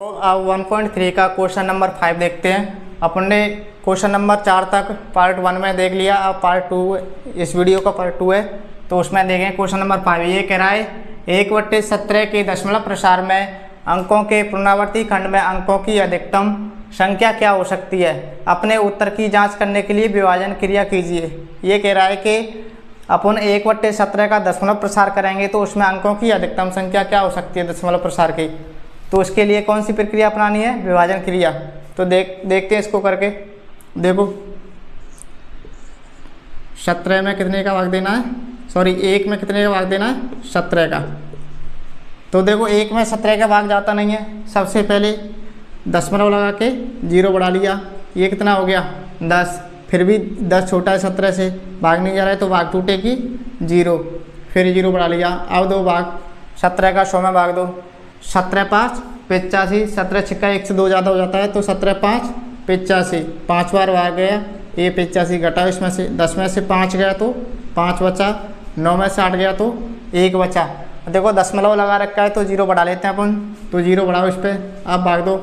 तो अब 1.3 का क्वेश्चन नंबर 5 देखते हैं। अपन ने क्वेश्चन नंबर 4 तक पार्ट 1 में देख लिया। अब पार्ट 2 इस वीडियो का पार्ट 2 है, तो उसमें देखें क्वेश्चन नंबर 5। ये कह रहा है 1/17 के दशमलव प्रसार में अंकों के पुनरावर्ती खंड में अंकों की अधिकतम संख्या क्या हो सकती है। अपने उत्तर की जांच करने के लिए विभाजन क्रिया कीजिए। ये कह रहा है कि अपन 1/17 का दशमलव प्रसार करेंगे तो उसमें अंकों की अधिकतम संख्या क्या हो सकती है दशमलव प्रसार की। तो उसके लिए कौन सी प्रक्रिया अपनानी है, विभाजन क्रिया। तो देखते हैं इसको करके। देखो 17 में कितने का भाग देना है, सॉरी 1 में कितने का भाग देना है, 17 का। तो देखो 1 में 17 का भाग जाता नहीं है। सबसे पहले दशमलव लगा के 0 बढ़ा लिया। ये कितना हो गया 10, फिर भी 10 छोटा है 17 से, भाग नहीं जा रहा है तो भाग टूटेगी 0, फिर 0 बढ़ा लिया। अब दो भाग 17 का 100 में भाग दो। 17 5 85, 17 छिक्का 102 ज़्यादा हो जाता है तो 17 5 85, 5 बार भाग गया ये 85, घटाओ इसमें से 10 में से 5 गया तो 5 बचा, 9 में से 8 गया तो 1 बचा। देखो दशमलव लगा रखा है तो 0 बढ़ा लेते हैं अपन, तो 0 बढ़ाओ इस पर। अब भाग दो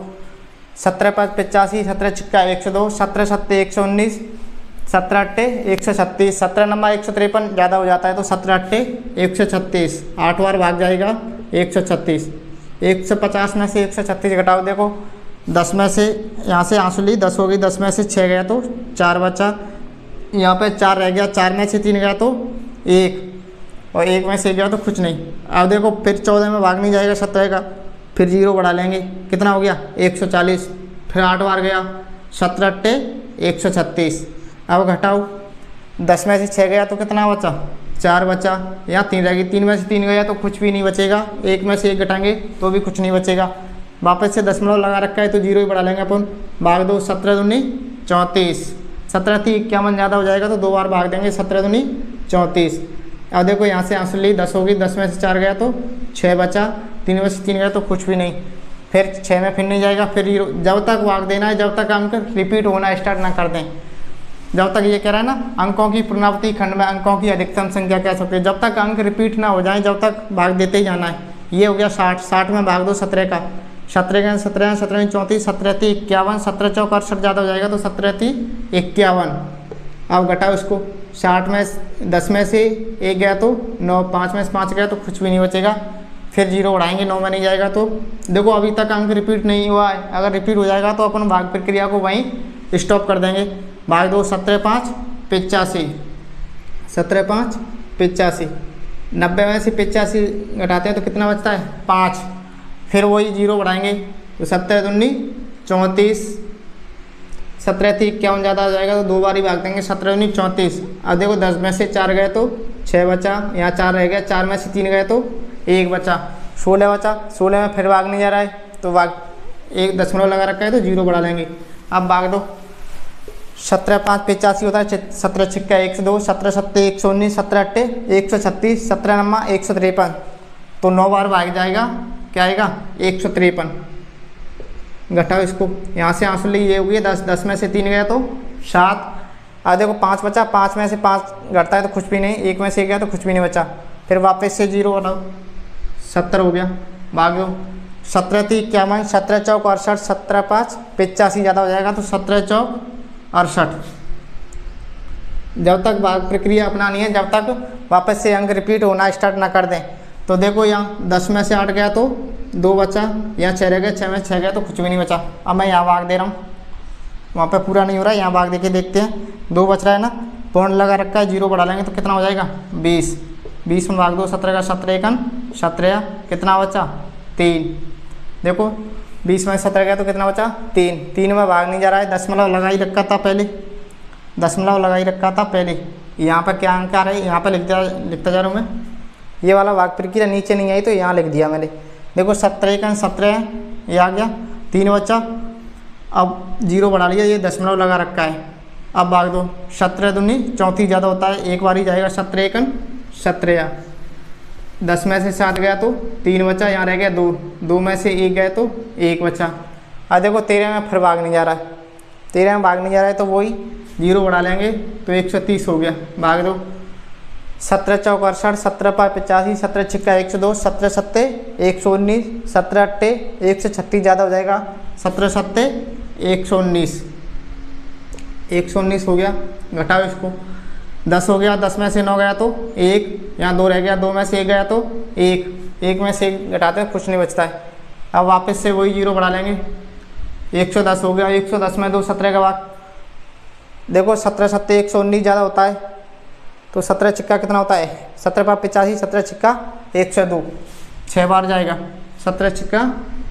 17 5 85, 17 छिक्का 102, 17 7 119, 17 8 136, 17 नंबर 153 ज़्यादा हो जाता है तो 17 8 136, 8 बार भाग जाएगा 136। 150 में से 136 घटाओ। देखो 10 में से यहाँ से आंसू ली 10 हो गई, 10 में से 6 गया तो 4 बचा, यहाँ पे 4 रह गया, 4 में से 3 गया तो 1, और 1 में से गया तो कुछ नहीं। अब देखो फिर 14 में भाग नहीं जाएगा 17 का, फिर 0 बढ़ा लेंगे, कितना हो गया 140, फिर 8 बार गया 17 8 136। अब घटाओ 10 में से 6 गया तो कितना बचा 4 बचा, यहाँ 3 रहेगी, 3 में से 3 गया तो कुछ भी नहीं बचेगा, 1 में से 1 घटाएंगे तो भी कुछ नहीं बचेगा। वापस से दशमलव लगा रखा है तो 0 ही बढ़ा लेंगे अपन। भाग दो 17 दूनी 34, 17 थी 51 ज़्यादा हो जाएगा तो 2 बार भाग देंगे, 17 दूनी 34। अब देखो यहाँ से आंसू ली 10 होगी, 10 में से 4 गया तो 6 बचा, 3 में से 3 गया तो कुछ भी नहीं, फिर 6 में फिर नहीं जाएगा, फिर 0। जब तक भाग देना है, जब तक अंक रिपीट होना स्टार्ट ना कर दें, जब तक ये कह रहा है ना अंकों की पुनरावृत्ति खंड में अंकों की अधिकतम संख्या क्या सकती है, जब तक अंक रिपीट ना हो जाए जब तक भाग देते ही जाना है। ये हो गया 60, 60 में भाग दो 17 का, 17 का 17, 17 34, 17 × 51, 17 × 4 68 ज़्यादा हो जाएगा तो 17 × 51। अब घटाओ इसको, 60 में 10 में से 1 गया तो 9, 5 में से 5 गया तो कुछ भी नहीं बचेगा, फिर 0 बढ़ाएंगे, 9 में नहीं जाएगा तो देखो अभी तक अंक रिपीट नहीं हुआ है। अगर रिपीट हो जाएगा तो अपन भाग प्रक्रिया को वहीं स्टॉप कर देंगे। भाग दो 17 5 85, 17 5 85, 90 में से 85 घटाते हैं तो कितना बचता है 5, फिर वही 0 बढ़ाएंगे तो 17 दूनी 34, 17 थी 51 ज़्यादा हो जाएगा तो 2 बार ही भाग देंगे, 17 दूनी 34। अब देखो 10 में से 4 गए तो 6 बचा, यहाँ 4 रह गया, 4 में से 3 गए तो 1 बचा, 16 बचा, 16 में फिर भाग नहीं जा रहा है तो भाग 1 दशमलव लगा रखा है तो 0 बढ़ा लेंगे। अब भाग दो 17 5 85 होता है, 17 छिक्का 102, 17 7 119, 17 8 136, 17 नंबर 153, तो 9 बार भाग जाएगा, क्या आएगा 153। घटाओ इसको, यहाँ से आंसू ली ये हो गया 10, 10 में से 3 गया तो 7। अब देखो 5 बचा, 5 में से 5 घटता है तो कुछ भी नहीं, 1 में से 1 गया तो कुछ भी नहीं बचा, फिर वापस से 0 घटाओ, 70 हो गया। भाग दो 17 थी 51, 17 चौक 68, 17 5 85 ज़्यादा हो जाएगा तो 17 चौक 68। जब तक भाग प्रक्रिया अपनानी है, जब तक वापस से अंक रिपीट होना स्टार्ट ना कर दें। तो देखो यहाँ 10 में से 8 गया तो 2 बचा, यहाँ 6 रह गया, 6 में 6 गया तो कुछ भी नहीं बचा। अब मैं यहाँ भाग दे रहा हूँ, वहाँ पे पूरा नहीं हो रहा है, यहाँ भाग दे के देखते हैं, 2 बच रहा है ना, पॉइंट लगा रखा है, 0 बढ़ा लेंगे तो कितना हो जाएगा 20, 20 में भाग दो 17 का 17 1 17, कितना बचा 3। देखो 20 में 17 गया तो कितना बचा 3, 3 में भाग नहीं जा रहा है, दशमलव लगा ही रखा था पहले, दशमलव लगा ही रखा था पहले। यहाँ पर क्या अंक आ रहा है, यहाँ पर लिखता जा रहा हूँ मैं, ये वाला भाग प्रक्रिया नीचे नहीं आई तो यहाँ लिख दिया मैंने। देखो 17 1 17 ये आ गया, 3 बचा, अब 0 बढ़ा लिया, ये दशमलव लगा रखा है। अब भाग दो 17 दूनी 34 ज़्यादा होता है, एक बार ही जाएगा, 17 1 17, 10 में से 7 गया तो 3 बचा, यहाँ रह गया 2, 2 में से 1 गए तो 1 बचा। अब देखो 13 में फिर भाग नहीं जा रहा है, 13 में भाग नहीं जा रहा है तो वही 0 बढ़ा लेंगे तो 130 हो गया। भाग दो 17 चौक 68, 17 5 85, 17 छिक्का 102, 17 7 119, 17 अट्टे 1 से 36 ज़्यादा हो जाएगा, 17 सत्ते 119, 119 हो गया। घटाओ इसको, 10 हो गया, 10 में से 9 गया तो 1, यहाँ 2 रह गया, 2 में से 1 गया तो 1 में से 1 घटाते हैं कुछ नहीं बचता है। अब वापस से वही 0 बढ़ा लेंगे, 110 हो गया, 110 में 2 17 का भाग, देखो 17 सत्ते 119 ज़्यादा होता है, तो 17 छिक्का कितना होता है, 17 पाँच 85, 17 छिक्का 102, 6 बार जाएगा, 17 छिक्का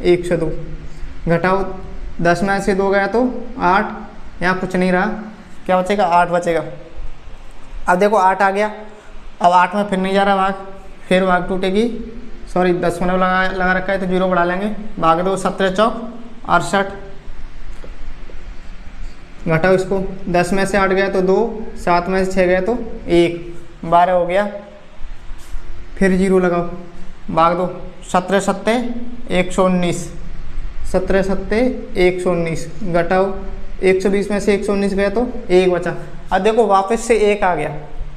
102। घटाओ, 10 में से 2 गया तो 8, यहाँ कुछ नहीं रहा, क्या बचेगा, 8 बचेगा। अब देखो 8 आ गया, अब 8 में फिर नहीं जा रहा भाग, फिर भाग टूटेगी, सॉरी दशमलव लगा रखा है तो 0 बढ़ा लेंगे, भाग दो, 17 चौक 68। घटाओ इसको, 10 में से 8 गया तो 2, 7 में से 6 गया तो 1, 12 हो गया, फिर 0 लगाओ, भाग दो, 17 सत्ते 119, 17 सत्ते 119। घटाओ, 120 में से 119 गया तो 1 बचा। अब देखो वापस से 1 आ गया,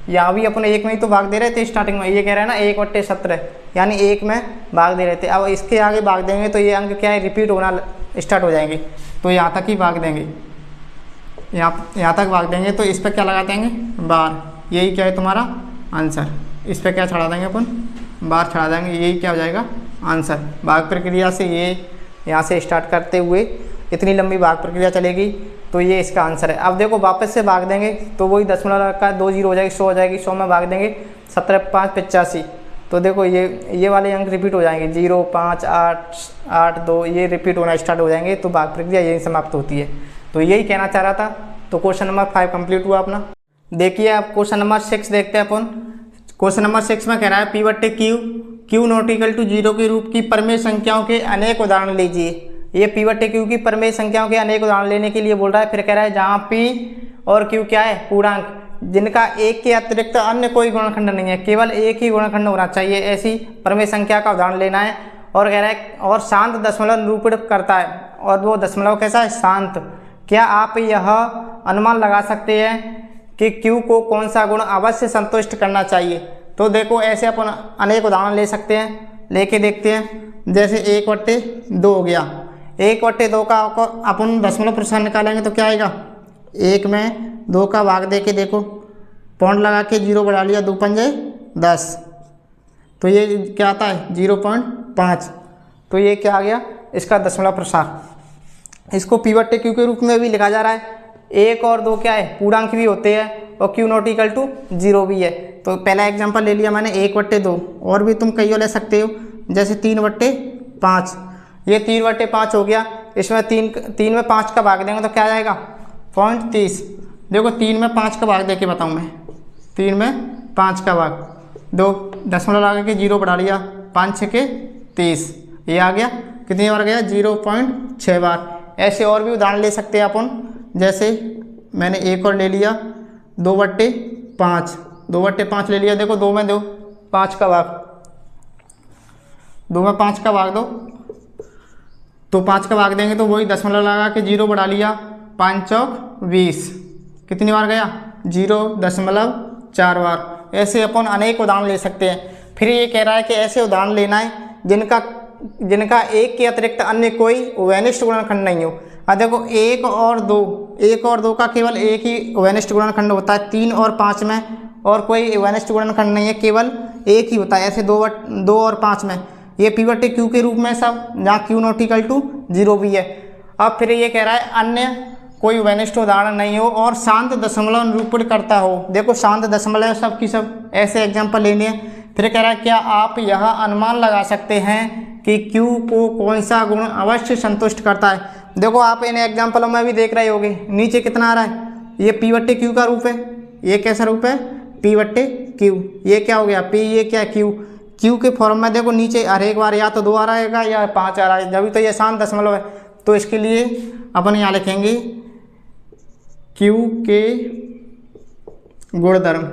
यहाँ भी अपने 1 में ही तो भाग दे रहे थे स्टार्टिंग में, ये कह रहे हैं ना 1/17, यानी 1 में भाग दे रहे थे। अब इसके आगे भाग देंगे तो ये अंक क्या है, रिपीट होना स्टार्ट हो जाएंगे, तो यहाँ तक ही भाग देंगे, यहाँ तक भाग देंगे। तो इस पर क्या लगा देंगे, बार, यही क्या है तुम्हारा आंसर। इस पर क्या चढ़ा देंगे अपन, बार चढ़ा देंगे, यही क्या हो जाएगा आंसर। भाग प्रक्रिया से ये यहाँ से स्टार्ट करते हुए इतनी लंबी भाग प्रक्रिया चलेगी, तो ये इसका आंसर है। अब देखो वापस से भाग देंगे तो वही दशमलव का 2 0 हो जाएगी, 100 हो जाएगी, 100 में भाग देंगे 17 5 85, तो देखो ये वाले अंक रिपीट हो जाएंगे, 0 5 8 8 2, ये रिपीट होना स्टार्ट हो जाएंगे, तो भाग प्रक्रिया यही समाप्त होती है। तो यही कहना चाह रहा था। तो क्वेश्चन नंबर 5 कंप्लीट हुआ अपना। देखिए अब क्वेश्चन नंबर 6 देखते हैं अपन। क्वेश्चन नंबर 6 में कह रहा है P/Q नॉट इक्वल टू 0 के रूप की परमेय संख्याओं के अनेक उदाहरण लीजिए। ये P/Q की परमेय संख्याओं के अनेक उदाहरण लेने के लिए बोल रहा है। फिर कह रहा है जहाँ P और Q क्या है, पूर्णांक, जिनका एक के अतिरिक्त अन्य कोई गुणनखंड नहीं है, केवल एक ही गुणनखंड होना चाहिए, ऐसी परमेय संख्या का उदाहरण लेना है। और कह रहा है और शांत दशमलव निरूपित करता है, और वो दशमलव कैसा है, शांत। क्या आप यह अनुमान लगा सकते हैं कि Q को कौन सा गुण अवश्य संतुष्ट करना चाहिए? तो देखो ऐसे अपन अनेक उदाहरण ले सकते हैं, लेके देखते हैं। जैसे 1/2 हो गया, 1/2 का अपन दशमलव प्रसार निकालेंगे तो क्या आएगा, 1 में 2 का भाग दे के देखो, पॉइंट लगा के 0 बढ़ा लिया, 2 पंजे 10, तो ये क्या आता है 0.5, तो ये क्या आ गया इसका दशमलव प्रसार। इसको P/Q के रूप में भी लिखा जा रहा है। 1 और 2 क्या है, पूर्णांक भी होते हैं, और Q नॉट इक्वल टू 0 भी है। तो पहला एग्जांपल ले लिया मैंने 1/2, और भी तुम कई और ले सकते हो, जैसे 3/5, ये 3/5 हो गया। इसमें 3 में 5 का भाग देंगे तो क्या आ जाएगा 0.30। देखो 3 में 5 का भाग दे के बताऊँ मैं, 3 में 5 का भाग, 2 दशमलव लगा के 0 बढ़ा लिया, 5 6 के 30, ये आ गया, कितनी बार गया 0.6 बार। ऐसे और भी उदाहरण ले सकते हैं अपन, जैसे मैंने एक और ले लिया 2/5, 2/5 ले लिया। देखो 2 में 2 5 का भाग, 2 में 5 का भाग दो, तो 5 का भाग देंगे तो वही दशमलव लगा के 0 बढ़ा लिया, 5 चौक 20, कितनी बार गया 0.4 बार। ऐसे अपन अनेक उदाहरण ले सकते हैं। फिर ये कह रहा है कि ऐसे उदाहरण लेना है जिनका एक के अतिरिक्त अन्य कोई उभयनिष्ठ गुणनखंड नहीं हो। अब देखो 1 और 2 का केवल एक ही उभयनिष्ठ गुणनखंड होता है, 3 और 5 में और कोई उभयनिष्ठ गुणनखंड नहीं है, केवल एक ही होता है। ऐसे 2 और 5 में ये P/Q के रूप में सब, जहाँ Q नॉट इक्वल टू 0 भी है। अब फिर ये कह रहा है अन्य कोई उभयनिष्ठ उदाहरण नहीं हो और शांत दशमलव निरूपित करता हो। देखो शांत दशमलव सब की सब ऐसे एग्जाम्पल लेने हैं। फिर कह रहा है क्या आप यह अनुमान लगा सकते हैं कि Q को कौन सा गुण अवश्य संतुष्ट करता है। देखो आप इन एग्जाम्पलों में भी देख रहे होगे, नीचे कितना आ रहा है, ये P/Q का रूप है। ये कैसा रूप है, P/Q। ये क्या हो गया P, ये क्या Q के फॉर्म में देखो नीचे हर एक बार या तो 2 आ रहेगा या 5 आ रहा है, जब तो ये शांत दशमलव है। तो इसके लिए अपन यहाँ लिखेंगे Q के गुणधर्म।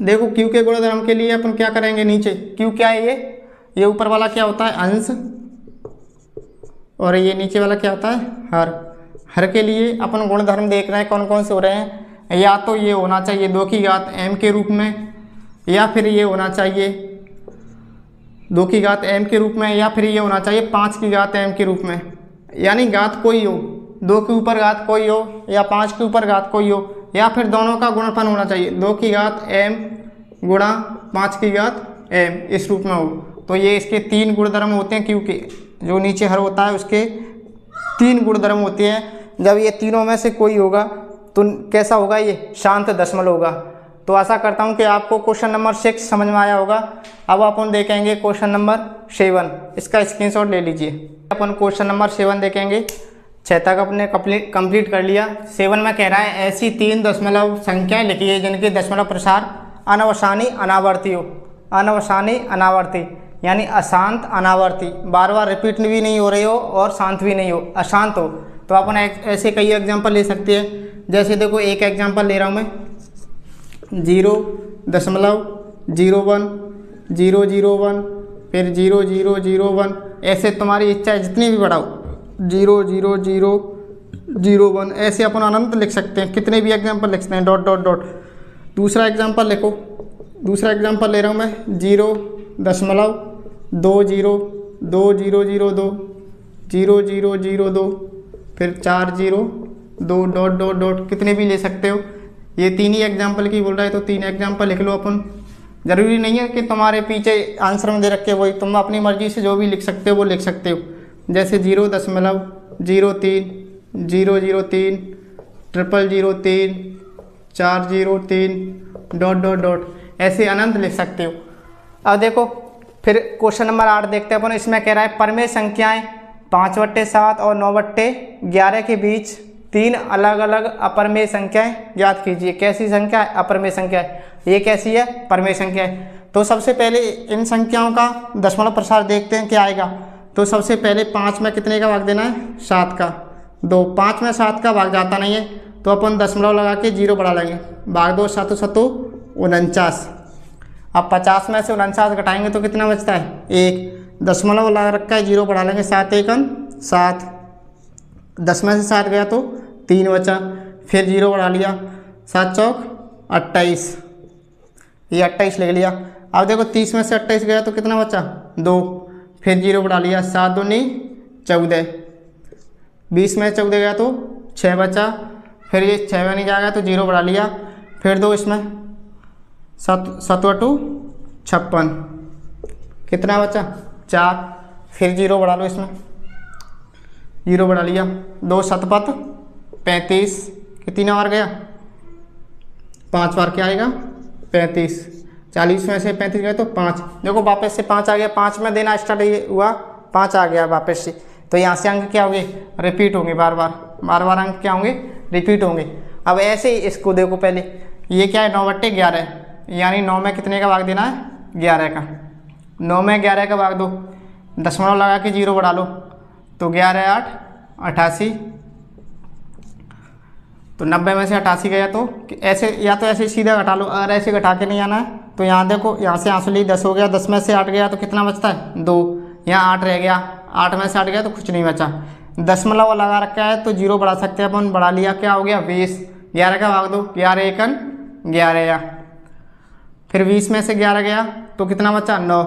देखो Q के गुणधर्म के लिए अपन क्या करेंगे, नीचे Q क्या है, ये ऊपर वाला क्या होता है अंश, और ये नीचे वाला क्या होता है हर। हर के लिए अपन गुणधर्म देख रहे हैं कौन कौन से हो रहे हैं। या तो ये होना चाहिए 2 की घात m के रूप में, या फिर ये होना चाहिए 2 की घात m के रूप में, या फिर ये होना चाहिए 5 की घात m के रूप में, यानी घात कोई हो, 2 के ऊपर घात कोई हो या 5 के ऊपर घात कोई हो, या फिर दोनों का गुणनफल होना चाहिए, 2 की घात m गुणा 5 की घात m इस रूप में हो। तो ये इसके 3 गुणधर्म होते हैं, क्योंकि जो नीचे हर होता है उसके 3 गुणधर्म होते हैं। जब ये तीनों में से कोई होगा तो कैसा होगा, ये शांत दशमलव होगा। तो आशा करता हूँ कि आपको क्वेश्चन नंबर 6 समझ में आया होगा। अब अपन देखेंगे क्वेश्चन नंबर 7, इसका स्क्रीनशॉट ले लीजिए। अपन क्वेश्चन नंबर 7 देखेंगे। 6 तक अपने कंप्लीट कर लिया। 7 में कह रहा है ऐसी 3 दशमलव संख्याएं लिखिए जिनके दशमलव प्रसार अनवसानी अनावर्ती हो। अनवसानी अनावर्ती यानी अशांत अनावर्ती, बार बार रिपीट भी नहीं हो रही हो और शांत भी नहीं हो, अशांत हो। तो अपन ऐसे कई एग्जाम्पल ले सकते हैं। जैसे देखो एक एग्जाम्पल ले रहा हूँ मैं, 0.01 001 फिर 0001, ऐसे तुम्हारी इच्छा है जितनी भी बढ़ाओ, 00001 ऐसे अपन अनंत लिख सकते हैं, कितने भी एग्जाम्पल लिख सकते हैं, डॉट डॉट डॉट। दूसरा एग्जाम्पल लिखो, दूसरा एग्जाम्पल ले रहा हूँ मैं, 0.2002 0002 फिर 402 डॉट डॉट डॉट, कितने भी ले सकते हो। ये 3 ही एग्जाम्पल की बोल रहा है तो 3 एग्जाम्पल लिख लो अपन। ज़रूरी नहीं है कि तुम्हारे पीछे आंसर में दे रखे वही, तुम अपनी मर्जी से जो भी लिख सकते हो वो लिख सकते हो। जैसे 0.03 003 003 403 डॉट डॉट डॉट, ऐसे अनंत लिख सकते हो। अब देखो फिर क्वेश्चन नंबर 8 देखते हैं अपन। इसमें कह रहा है परमेय संख्याएं 5/7 और 9/11 के बीच 3 अलग अलग अपरमेय संख्याएं ज्ञात कीजिए। कैसी संख्या है? अपरमेय संख्या है। ये कैसी है? परमेय संख्या है। तो सबसे पहले इन संख्याओं का दशमलव प्रसार देखते हैं क्या आएगा। तो सबसे पहले 5 में कितने का भाग देना है? 7 का। 2 5 में 7 का भाग जाता नहीं है तो अपन दशमलव लगा के 0 बढ़ा लेंगे। भाग 2 7 7 49। अब 50 में से 49 घटाएंगे तो कितना बचता है? 1। दशमलव लगा रखा है, 0 बढ़ा लेंगे, 7 1 7। 10 में से 7 गया तो 3 बचा, फिर 0 बढ़ा लिया, 7 चौक 28, ये 28 लिख लिया। अब देखो 30 में से 28 गया तो कितना बचा? 2, फिर 0 बढ़ा लिया, 7 दूनी 14। 20 में 14 गया तो 6 बचा, फिर ये 6 में नहीं जाएगा तो 0 बढ़ा लिया, फिर 2 इसमें 7 7 8 56, कितना बचा? 4, फिर 0 बढ़ा लो, इसमें 0 बढ़ा लिया, 2 7 5 35, कितनी बार गया? 5 बार क्या आएगा? 35। 40 में से 35 गए तो 5, देखो वापस से 5 आ गया। 5 में देना स्टार्ट हुआ, 5 आ गया वापस से, तो यहाँ से अंक क्या होंगे? रिपीट होंगे, बार बार अंक क्या होंगे? रिपीट होंगे। अब ऐसे ही इसको देखो, पहले ये क्या है? 9/11, यानी 9 में कितने का भाग देना है? 11 का। 9 में 11 का भाग दो, दशमलव लगा के 0 बढ़ा लो तो 11 8 88। तो 90 में से 88 गया तो ऐसे, या तो ऐसे सीधा घटा लो, अगर ऐसे घटा के नहीं आना है तो यहाँ देखो, यहाँ से आंसुली 10 हो गया, 10 में से 8 गया तो कितना बचता है? 2। यहाँ 8 रह गया, 8 में से 8 गया तो कुछ नहीं बचा। दशमलव लगा रखा है तो 0 बढ़ा सकते हैं अपन, बढ़ा लिया, क्या हो गया? 20। 11 का भाग दो, 11 1 11, फिर 20 में से 11 गया तो कितना बचा? 9।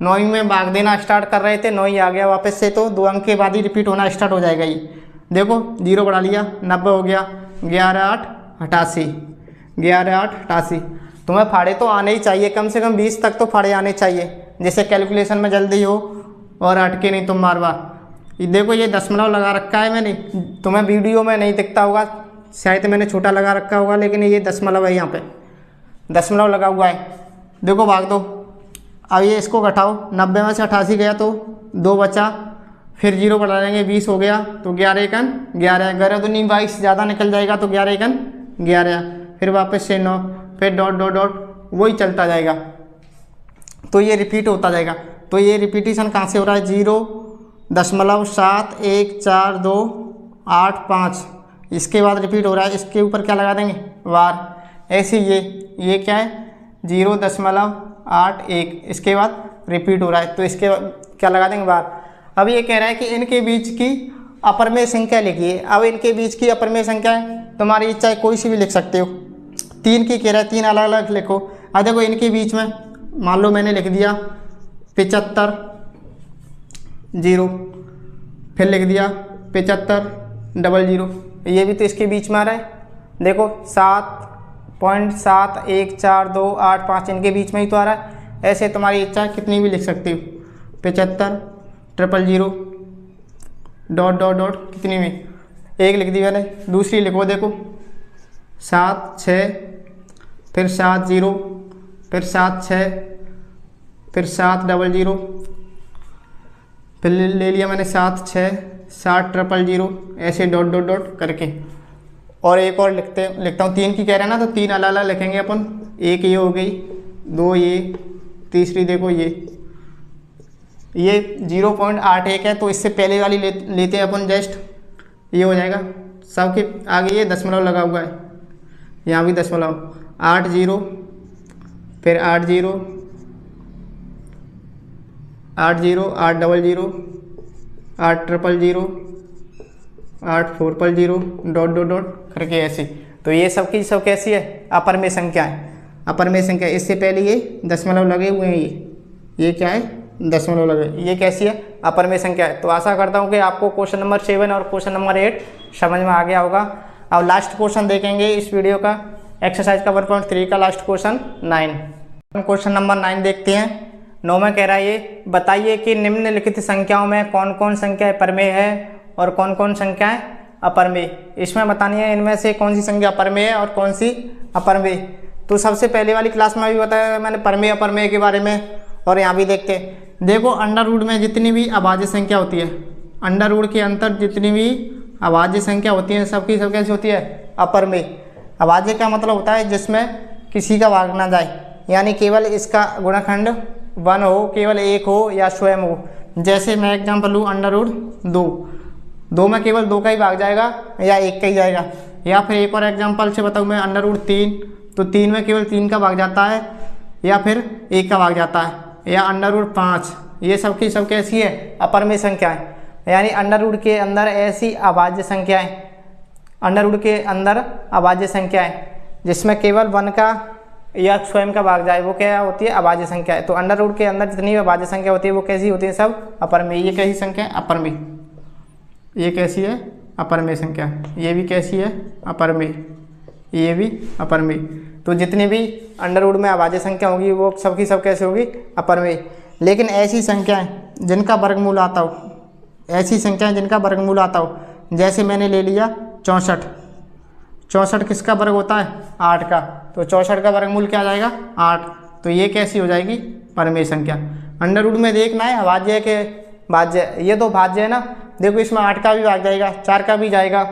9 में भाग देना स्टार्ट कर रहे थे, 9 ही आ गया वापस से, तो 2 अंक के बाद ही रिपीट होना स्टार्ट हो जाएगा ये। देखो 0 बढ़ा लिया, 90 हो गया, 11 8 88, 11 8 88। तुम्हें फाड़े तो आने ही चाहिए, कम से कम 20 तक तो फाड़े आने चाहिए, जिससे कैलकुलेशन में जल्दी हो और अटके नहीं तुम बार बार। ये देखो ये दशमलव लगा रखा है मैंने, तुम्हें वीडियो में नहीं दिखता होगा, शायद मैंने छोटा लगा रखा होगा, लेकिन ये दशमलव है, यहाँ पे दशमलव लगा हुआ है। देखो भाग दो, अब ये इसको घटाओ, 90 में से 88 गया तो 2 बचा, फिर 0 बढ़ा लेंगे, 20 हो गया तो 11 1 11, 11 दूनी 22, ज़्यादा निकल जाएगा तो 11 1 11, फिर वापस से 9, फिर डॉट डॉट डॉट, वही चलता जाएगा, तो ये रिपीट होता जाएगा। तो ये रिपीटिशन कहाँ से हो रहा है? 0.71428 इसके बाद रिपीट हो रहा है, इसके ऊपर क्या लगा देंगे? वार। ऐसे ये क्या है? 0.81 इसके बाद रिपीट हो रहा है, तो इसके क्या लगा देंगे? वार। अब ये कह रहा है कि इनके बीच की अपरमेय संख्या लिखिए। अब इनके बीच की अपरमेय संख्या तुम्हारी इच्छा है, कोई सी भी लिख सकते हो। 3 की कह रहा है, 3 अलग अलग लिखो। अब देखो इनके बीच में मान लो मैंने लिख दिया 75 0, फिर लिख दिया 75 00, ये भी तो इसके बीच में आ रहा है। देखो 7.714285 इनके बीच में ही तो आ रहा है। ऐसे तुम्हारी इच्छा कितनी भी लिख सकती हो, 75 000 डॉट डॉट डॉट कितनी में, एक लिख दी मैंने। दूसरी लिखो, देखो 7 6, फिर 7 0, फिर 7 6, फिर 7 00, फिर ले लिया मैंने 7 6 7 000, ऐसे डॉट डॉट डॉट करके। और एक और लिखता हूँ, 3 की कह रहे हैं ना, तो 3 अलग अलग लिखेंगे अपन। एक ये हो गई, 2 ये, तीसरी देखो ये 0.81 है, तो इससे पहले वाली लेते हैं अपन जस्ट, ये हो जाएगा। सबके आगे ये दशमलव लगा हुआ है, यहाँ भी दशमलव। 8 0, फिर 8 0 8 0 8 00 8 000 8 400 डॉट डॉट डॉट करके ऐसे। तो ये सब की सब कैसी है, अपर में संख्या है। अपर में संख्या, इससे पहले ये दशमलव लगे हुए हैं, ये क्या है, दशमलव लगे, ये कैसी है, अपर में संख्या है। तो आशा करता हूँ कि आपको क्वेश्चन नंबर 7 और क्वेश्चन नंबर 8 समझ में आ गया होगा। अब लास्ट क्वेश्चन देखेंगे इस वीडियो का, एक्सरसाइज का 1.3 का लास्ट क्वेश्चन 9। क्वेश्चन नंबर 9 देखते हैं। 9 में कह रहा है ये बताइए कि निम्नलिखित संख्याओं में कौन कौन संख्याएं परमेय है और कौन कौन संख्याएं अपरमेय। इसमें बतानी है इनमें से कौन सी संख्या परमेय है और कौन सी अपरमेय। तो सबसे पहले वाली क्लास में भी बताया मैंने परमेय अपरमेय के बारे में, और यहाँ भी देखते हैं। देखो अंडर रूट में जितनी भी अभाज्य संख्या होती है, अंडर रूट के अंतर जितनी भी अभाज्य संख्या होती है, सबकी सब कैसी होती है, अपरमेय। अभाज्य का मतलब होता है जिसमें किसी का भाग ना जाए, यानी केवल इसका गुणनखंड 1 हो, केवल 1 हो या स्वयं हो। जैसे मैं एग्जाम्पल लूँ, अंडर रूट 2 में केवल 2 का ही भाग जाएगा या 1 का ही जाएगा। या फिर एक और एग्जाम्पल से बताऊँ मैं, अंडर रूट 3, तो 3 में केवल 3 का भाग जाता है या फिर 1 का भाग जाता है। या अंडर रूट 5, ये सब की सब कैसी है, अपरमेय संख्याएं। यानी अंडर रूट के अंदर ऐसी अभाज्य संख्याएं, अंडर रूट के अंदर अभाज्य संख्याएं जिसमें केवल 1 का या स्वयं का भाग जाए, वो क्या होती है, अभाज्य संख्या है। तो अंडर रूट के अंदर जितनी भी अभाज्य संख्या होती है वो कैसी होती है, सब अपरमेय। ये कैसी संख्या है, अपरमेय। ये कैसी है, अपरमेय संख्या। ये भी कैसी है, अपरमेय। ये भी अपरमेय। तो जितनी भी अंडर रूट में अभाज्य संख्या होगी वो सबकी सब कैसे होगी, अपरमेय। लेकिन ऐसी संख्याएं जिनका वर्गमूल आता हो, ऐसी संख्याएं जिनका वर्गमूल आता हो, जैसे मैंने ले लिया 64। 64 किसका वर्ग होता है, 8 का। तो 64 का वर्गमूल क्या आ जाएगा, 8। तो ये कैसी हो जाएगी, परमेय संख्या। अंडर रूट में देखना है अभाज्य है कि भाज्य, ये तो भाज्य है ना। देखो इसमें 8 का भी भाग जाएगा, 4 का भी जाएगा,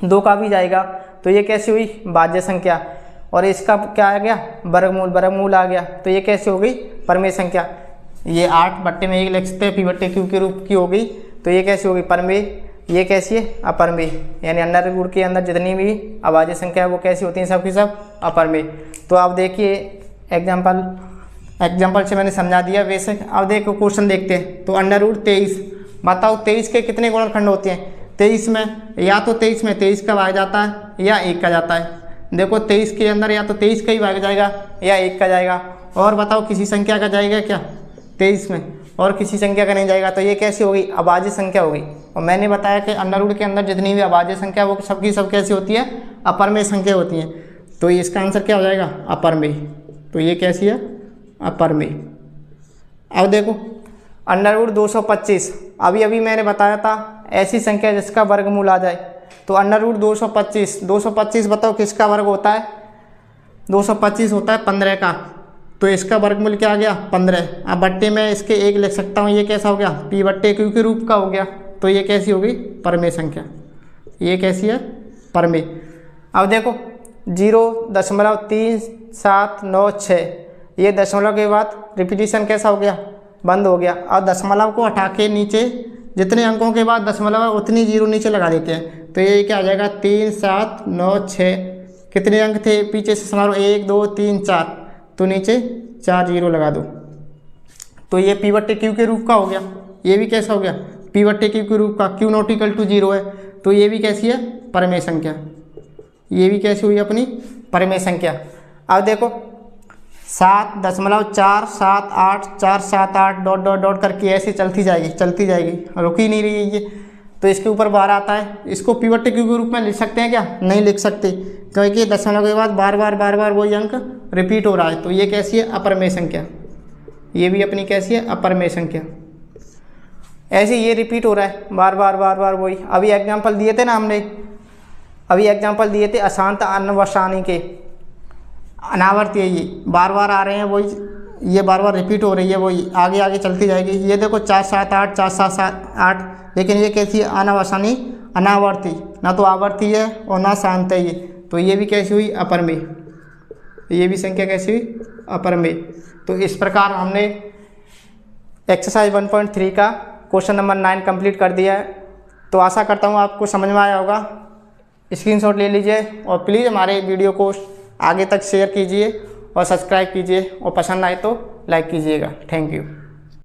2 का भी जाएगा। तो ये कैसी हुई, भाज्य संख्या। और इसका क्या आ गया, वर्गमूल, वर्गमूल आ गया। तो ये कैसी हो गई, परमेय संख्या। ये 8 बट्टे में 1 लिख सकते हैं, पी बट्टे क्यू के रूप की हो गई। तो ये कैसी होगी, परमेय। ये कैसी है, अपरमेय। यानी अंडर रूट के अंदर जितनी भी अभाज्य संख्या है वो कैसी होती हैं, सबकी सब अपरमेय। तो आप देखिए एग्जाम्पल से मैंने समझा दिया बेसिक। अब देखो क्वेश्चन देखते हैं। तो अंडर रूट 23, बताओ 23 के कितने गुणनखंड होते हैं। 23 में या तो 23 में 23 का भाग जाता है या 1 का जाता है। देखो 23 के अंदर या तो 23 का ही भाग जाएगा या 1 का जाएगा। और बताओ किसी संख्या का जाएगा क्या, 23 में, और किसी संख्या का नहीं जाएगा। तो ये कैसी होगी, अभाज्य संख्या होगी। और मैंने बताया कि अंडर रूट के अंदर जितनी भी अभाज्य संख्या वो सबकी सब कैसी होती है, अपरमेय संख्या होती हैं। तो इसका आंसर क्या हो जाएगा, अपरमेय। तो ये कैसी है, अपरमेय। अब देखो अंडर रूट 225, अभी मैंने बताया था ऐसी संख्या जिसका वर्गमूल आ जाए। तो अंडर रूट 225 बताओ किसका वर्ग होता है, 225 होता है 15 का। तो इसका वर्गमूल क्या आ गया, 15। अब बट्टे में इसके 1 लिख सकता हूँ, ये कैसा हो गया, पी बट्टे क्यू के रूप का हो गया। तो ये कैसी होगी, परमेय संख्या। ये कैसी है, परमेय। अब देखो 0.3796, ये दशमलव के बाद रिपीटिशन कैसा हो गया, बंद हो गया। और दशमलव को हटा के नीचे जितने अंकों के बाद दशमलव है उतनी जीरो नीचे लगा देते हैं। तो ये क्या आ जाएगा, 3796। कितने अंक थे पीछे से समारो, 1 2 3 4, तो नीचे 4 जीरो लगा दो। तो ये पी बट्टे क्यू के रूप का हो गया। ये भी कैसा हो गया, पी बट्टे क्यू के रूप का। क्यू नॉट इक्वल टू 0 है। तो ये भी कैसी है, परमेय संख्या। ये भी कैसी हुई अपनी परमेय संख्या। अब देखो 7.478 डॉट डॉट डॉट करके ऐसे चलती जाएगी, रुक ही नहीं रही है ये। तो इसके ऊपर बार आता है, इसको पिवट के रूप में लिख सकते हैं क्या? नहीं लिख सकते, क्योंकि दशमलव के बाद बार बार वही अंक रिपीट हो रहा है। तो ये कैसी है? अपरमेय संख्या। ये भी अपनी कैसी है? अपरमेय संख्या। ऐसे ये रिपीट हो रहा है बार बार वही। अभी एग्जाम्पल दिए थे ना हमने, अभी एग्जाम्पल दिए थे अशांत अनवसानी के, अनावर्त है, ये बार बार आ रहे हैं वही, ये बार बार रिपीट हो रही है वही, आगे चलती जाएगी। ये देखो 478, लेकिन ये कैसी है? अनवसानी, अनावर्ती, ना तो आवर्ती है और ना शांत है ये। तो ये भी कैसी हुई? अपरमेय। ये भी संख्या कैसी हुई? अपरमेय। तो इस प्रकार हमने एक्सरसाइज 1.3 का क्वेश्चन नंबर 9 कंप्लीट कर दिया है। तो आशा करता हूँ आपको समझ में आया होगा। स्क्रीनशॉट ले लीजिए और प्लीज़ हमारे वीडियो को आगे तक शेयर कीजिए और सब्सक्राइब कीजिए, और पसंद आए तो लाइक कीजिएगा। Thank you.